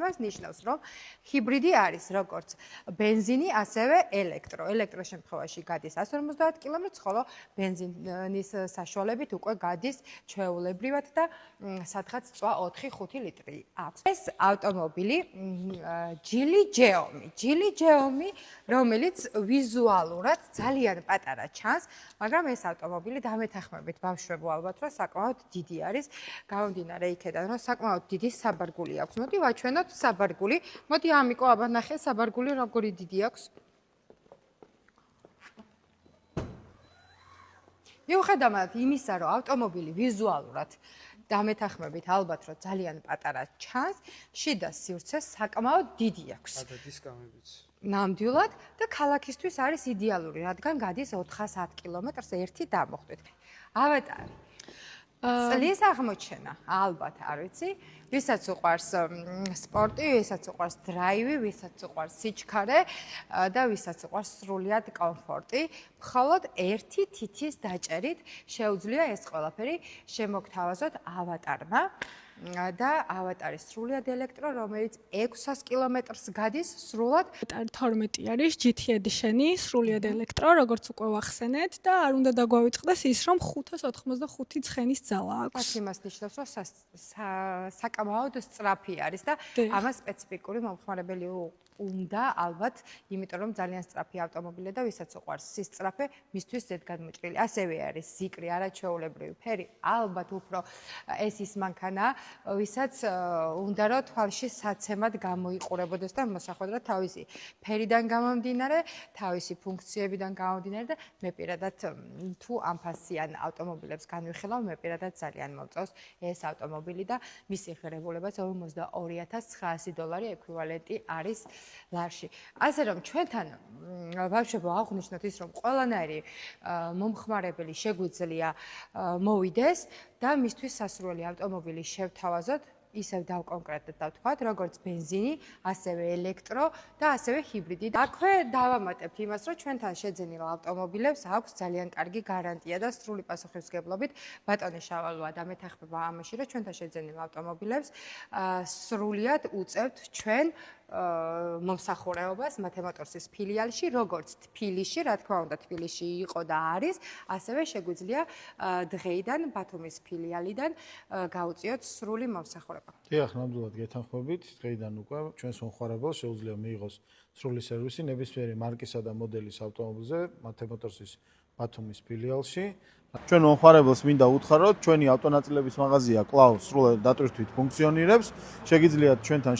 იმას ნიშნავს, რომ ჰიბრიდი არის როგორც ბენზინი, ასევე ელექტრო. ელექტროს შემთხვევაში გადის 150 კილომეტრს, ხოლო ბენზინის საშუალებით უკვე გადის ჩვეულებრივად და სადღაც წვა 4-5 ლიტრი აქვს. ეს ავტომობილი ჯილი ჯეომი, რომელიც ვიზუალურად ძალიან პატარა ჩანს, მაგრამ ეს ავტომობილი დამეთანხმებით ბავშვებო ალბათ რომ საკმაოდ დიდი არის. გამომდინარე იქედან რომ საკმაოდ დიდი საბარგული აქვს. მოდი ვაჩვენოთ საბარგული. მოდი ამიკო აბა ნახე საბარგული როგორი დიდი აქვს. მიუხედავად იმისა, რომ ავტომობილი ვიზუალურად დამეთანხმებით ალბათ რომ ძალიან პატარა ჩანს, შიდა სივრცე საკმაოდ დიდი აქვს. ადადის გამებიც. ნამდვილად და ქალაქისთვის არის იდეალური, რადგან გადის 410 კილომეტრს ერთი დამოხტვით. ავატარი. წლის აღმოჩენა, ალბათ არ ვიცი, ვისაც უყვარს სპორტი, ვისაც უყვარს დრაივი, ვისაც უყვარს სიჩქარე და ვისაც უყვარს სრულიად კომფორტი, მხოლოდ ერთი თითის დაჭერით შეუძლია ეს ყველაფერი შემოგთავაზოთ ავატარმა. და ავატარი სრულიად ელექტრო, რომელიც 600 კილომეტრს გადის სრულად. 12 არის GT Edition-ი, სრულიად ელექტრო, როგორც უკვე ვახსენეთ და არ უნდა დაგვავიწყდეს ის, რომ 585 ცხენის ძალა აქვს. იმას ნიშნავს, რომ საკმაოდ სწრაფი არის და ამას სპეციფიკური მომხმარებელი უნდა ალბათ, იმიტომ რომ ძალიან სწრაფი ავტომობილია და ვისაც უყვარს სისწრაფე, მისთვის ზედგადმოჭრილი. ასევე არის ზიკრი, არაჩვეულებრივი ფერი, ალბათ უფრო ეს ის მანქანაა, ვისაც უნდა რომ თვალში საცემად გამოიყურებოდეს და მოსახვედრად თავისი ფერიდან გამომდინარე, თავისი ფუნქციებიდან გამომდინარე და მე პირადად თუ ამ ფასიან ავტომობილებს განვიხილავ, მე პირადად ძალიან მომწონს ეს ავტომობილი და მისი ღირებულებაც $22,900 ექვივალენტი არის ლარში. ასე რომ ჩვენთან ბავშვებო აღვნიშნოთ ის, რომ ყველანაირი მომხმარებელი შეგვიძლია მოვიდეს და მისთვის სასურველი ავტომობილი შევთავაზოთ, ისევ დავკონკრეტოთ და ვთქვათ, როგორც ბენზინი, ასევე ელექტრო და ასევე ჰიბრიდი. აქვე დავამატებთ იმას, რომ ჩვენთან შეძენილ ავტომობილებს აქვს ძალიან კარგი გარანტია და სრული პასუხისმგებლობით ბატონი შავალოა დამეთანხმება ამაში, რომ ჩვენთან შეძენილ ავტომობილებს სრულად უწევთ ჩვენ მომსახურეობას Mathemotors-ის ფილიალში, როგორც თბილისში, რა თქმა უნდა, თბილისში იყო და არის, ასევე შეგვიძლია დღეიდან ბათუმის ფილიალიდან გაუწიოთ სრული მომსახურება. დიახ, ნამდვილად გეთანხმებით, დღეიდან უკვე ჩვენს მომხმარებელს შეუძლია მიიღოს სრული სერვისი ნებისმიერი მარკისა და მოდელის ავტომობილზე Mathemotors-ის ბათუმის ფილიალში. ჩვენ მომხმარებელს მინდა უთხროთ, ჩვენი ავტონაწილების მაღაზია კვლავ სრულად დატვირთვით ფუნქციონირებს. შეგიძლიათ ჩვენთან